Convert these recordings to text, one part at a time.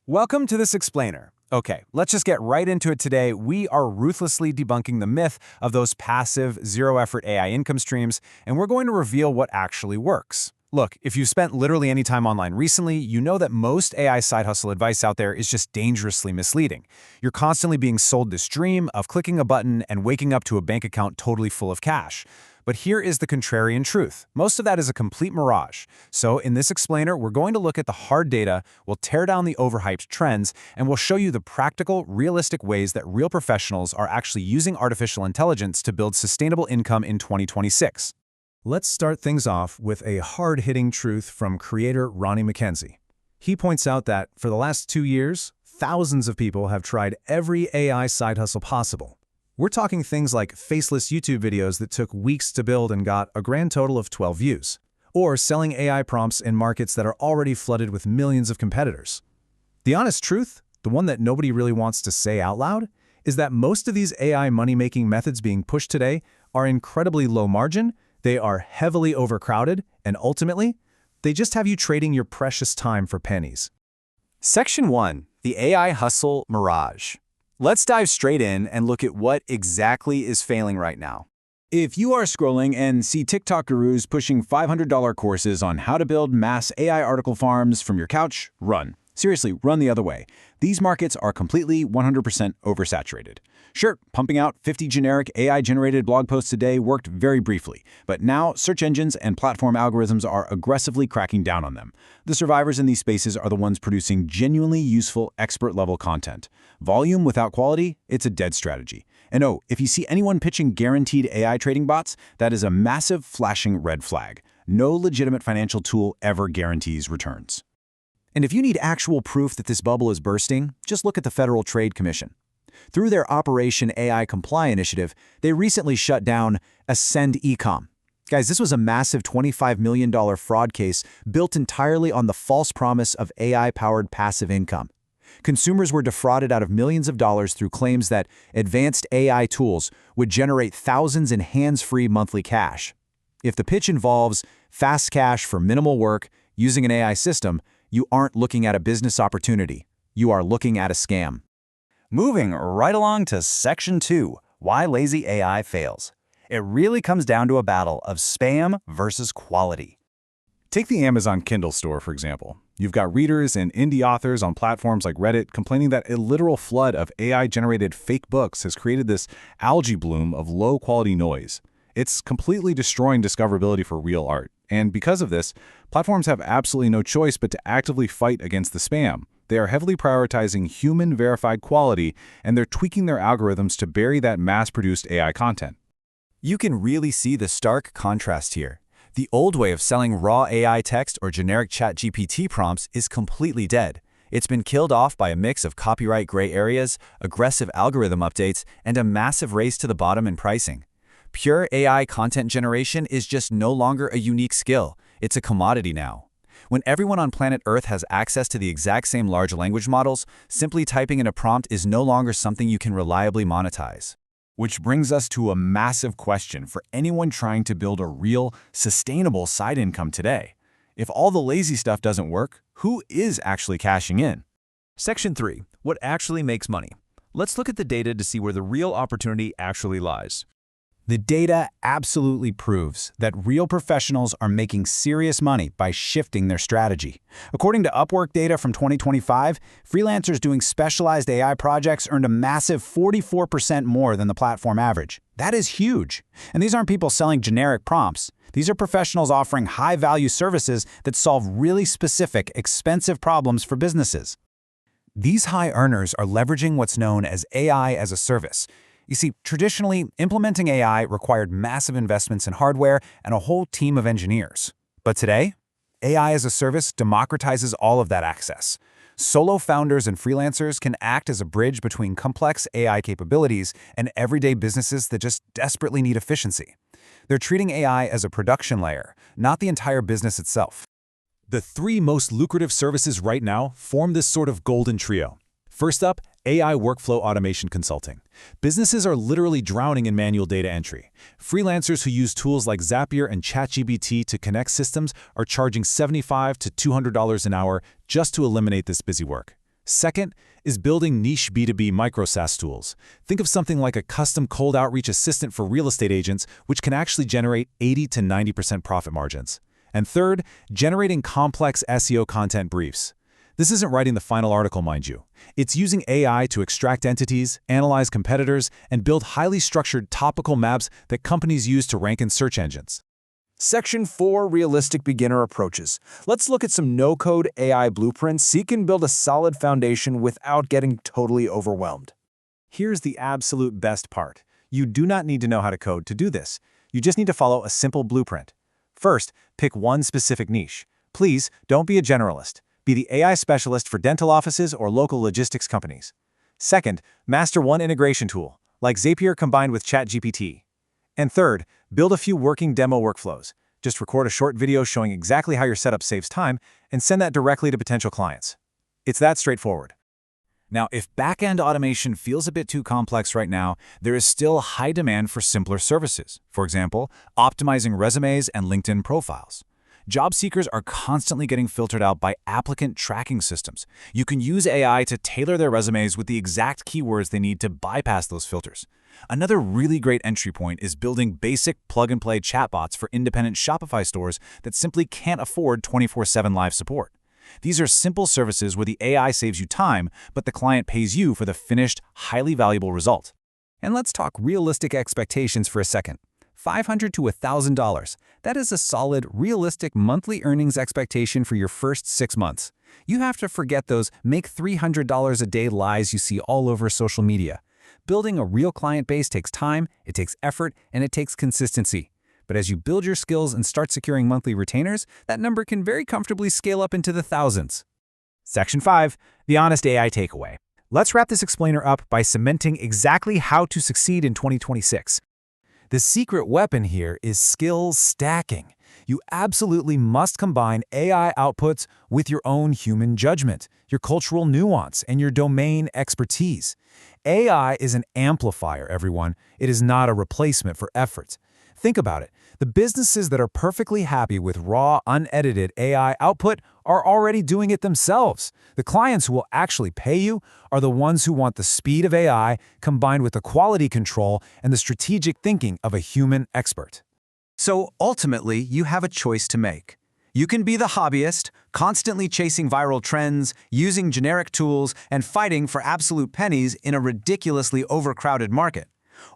Welcome to this explainer. Okay, let's just get right into it today. We are ruthlessly debunking the myth of those passive, zero-effort AI income streams, and we're going to reveal what actually works. Look, if you've spent literally any time online recently, you know that most AI side hustle advice out there is just dangerously misleading. You're constantly being sold this dream of clicking a button and waking up to a bank account totally full of cash. But here is the contrarian truth. Most of that is a complete mirage. So in this explainer, we're going to look at the hard data, we'll tear down the overhyped trends, and we'll show you the practical, realistic ways that real professionals are actually using artificial intelligence to build sustainable income in 2026. Let's start things off with a hard-hitting truth from creator Ronnie McKenzie. He points out that for the last 2 years, thousands of people have tried every AI side hustle possible. We're talking things like faceless YouTube videos that took weeks to build and got a grand total of 12 views, or selling AI prompts in markets that are already flooded with millions of competitors. The honest truth, the one that nobody really wants to say out loud, is that most of these AI money-making methods being pushed today are incredibly low margin, they are heavily overcrowded, and ultimately, they just have you trading your precious time for pennies. Section 1. The AI Hustle Mirage. Let's dive straight in and look at what exactly is failing right now. If you are scrolling and see TikTok gurus pushing $500 courses on how to build mass AI article farms from your couch, run. Seriously, run the other way. These markets are completely 100% oversaturated. Sure, pumping out 50 generic AI-generated blog posts a day worked very briefly, but now search engines and platform algorithms are aggressively cracking down on them. The survivors in these spaces are the ones producing genuinely useful, expert-level content. Volume without quality, it's a dead strategy. And oh, if you see anyone pitching guaranteed AI trading bots, that is a massive flashing red flag. No legitimate financial tool ever guarantees returns. And if you need actual proof that this bubble is bursting, just look at the Federal Trade Commission. Through their Operation AI Comply initiative, they recently shut down Ascend Ecom. Guys, this was a massive $25 million fraud case built entirely on the false promise of AI-powered passive income. Consumers were defrauded out of millions of dollars through claims that advanced AI tools would generate thousands in hands-free monthly cash. If the pitch involves fast cash for minimal work using an AI system, you aren't looking at a business opportunity. You are looking at a scam. Moving right along to Section 2, Why Lazy AI Fails. It really comes down to a battle of spam versus quality. Take the Amazon Kindle store, for example. You've got readers and indie authors on platforms like Reddit complaining that a literal flood of AI-generated fake books has created this algae bloom of low-quality noise. It's completely destroying discoverability for real art. And because of this, platforms have absolutely no choice but to actively fight against the spam. They are heavily prioritizing human-verified quality, and they're tweaking their algorithms to bury that mass-produced AI content. You can really see the stark contrast here. The old way of selling raw AI text or generic ChatGPT prompts is completely dead. It's been killed off by a mix of copyright gray areas, aggressive algorithm updates, and a massive race to the bottom in pricing. Pure AI content generation is just no longer a unique skill. It's a commodity now. When everyone on planet Earth has access to the exact same large language models, simply typing in a prompt is no longer something you can reliably monetize. Which brings us to a massive question for anyone trying to build a real, sustainable side income today. If all the lazy stuff doesn't work, who is actually cashing in? Section 3. What actually makes money? Let's look at the data to see where the real opportunity actually lies. The data absolutely proves that real professionals are making serious money by shifting their strategy. According to Upwork data from 2025, freelancers doing specialized AI projects earned a massive 44% more than the platform average. That is huge. And these aren't people selling generic prompts. These are professionals offering high-value services that solve really specific, expensive problems for businesses. These high earners are leveraging what's known as AI as a service. You see, traditionally, implementing AI required massive investments in hardware and a whole team of engineers. But today, AI as a service democratizes all of that access. Solo founders and freelancers can act as a bridge between complex AI capabilities and everyday businesses that just desperately need efficiency. They're treating AI as a production layer, not the entire business itself. The 3 most lucrative services right now form this sort of golden trio. First up, AI workflow automation consulting. Businesses are literally drowning in manual data entry. Freelancers who use tools like Zapier and ChatGPT to connect systems are charging $75 to $200 an hour just to eliminate this busy work. Second is building niche B2B micro-SaaS tools. Think of something like a custom cold outreach assistant for real estate agents, which can actually generate 80 to 90% profit margins. And third, generating complex SEO content briefs. This isn't writing the final article, mind you. It's using AI to extract entities, analyze competitors, and build highly structured topical maps that companies use to rank in search engines. Section 4, Realistic Beginner Approaches. Let's look at some no-code AI blueprints so you can build a solid foundation without getting totally overwhelmed. Here's the absolute best part. You do not need to know how to code to do this. You just need to follow a simple blueprint. First, pick one specific niche. Please, don't be a generalist. Be the AI specialist for dental offices or local logistics companies. Second, master one integration tool, like Zapier combined with ChatGPT. And third, build a few working demo workflows. Just record a short video showing exactly how your setup saves time and send that directly to potential clients. It's that straightforward. Now, if back-end automation feels a bit too complex right now, there is still high demand for simpler services. For example, optimizing resumes and LinkedIn profiles. Job seekers are constantly getting filtered out by applicant tracking systems. You can use AI to tailor their resumes with the exact keywords they need to bypass those filters. Another really great entry point is building basic plug-and-play chatbots for independent Shopify stores that simply can't afford 24/7 live support. These are simple services where the AI saves you time, but the client pays you for the finished, highly valuable result. And let's talk realistic expectations for a second. $500 to $1,000. That is a solid, realistic monthly earnings expectation for your first 6 months. You have to forget those make $300 a day lies you see all over social media. Building a real client base takes time, it takes effort, and it takes consistency. But as you build your skills and start securing monthly retainers, that number can very comfortably scale up into the thousands. Section 5, the honest AI takeaway. Let's wrap this explainer up by cementing exactly how to succeed in 2026. The secret weapon here is skills stacking. You absolutely must combine AI outputs with your own human judgment, your cultural nuance, and your domain expertise. AI is an amplifier, everyone. It is not a replacement for effort. Think about it. The businesses that are perfectly happy with raw, unedited AI output are already doing it themselves. The clients who will actually pay you are the ones who want the speed of AI combined with the quality control and the strategic thinking of a human expert. So ultimately, you have a choice to make. You can be the hobbyist, constantly chasing viral trends, using generic tools, and fighting for absolute pennies in a ridiculously overcrowded market.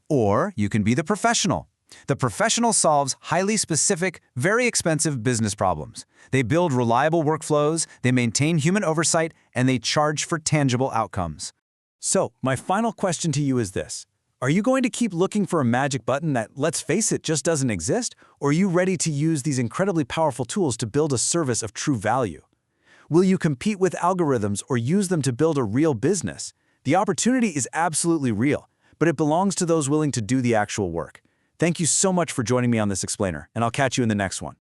Or you can be the professional. The professional solves highly specific, very expensive business problems. They build reliable workflows, they maintain human oversight, and they charge for tangible outcomes. So, my final question to you is this. Are you going to keep looking for a magic button that, let's face it, just doesn't exist? Or are you ready to use these incredibly powerful tools to build a service of true value? Will you compete with algorithms or use them to build a real business? The opportunity is absolutely real, but it belongs to those willing to do the actual work. Thank you so much for joining me on this explainer, and I'll catch you in the next one.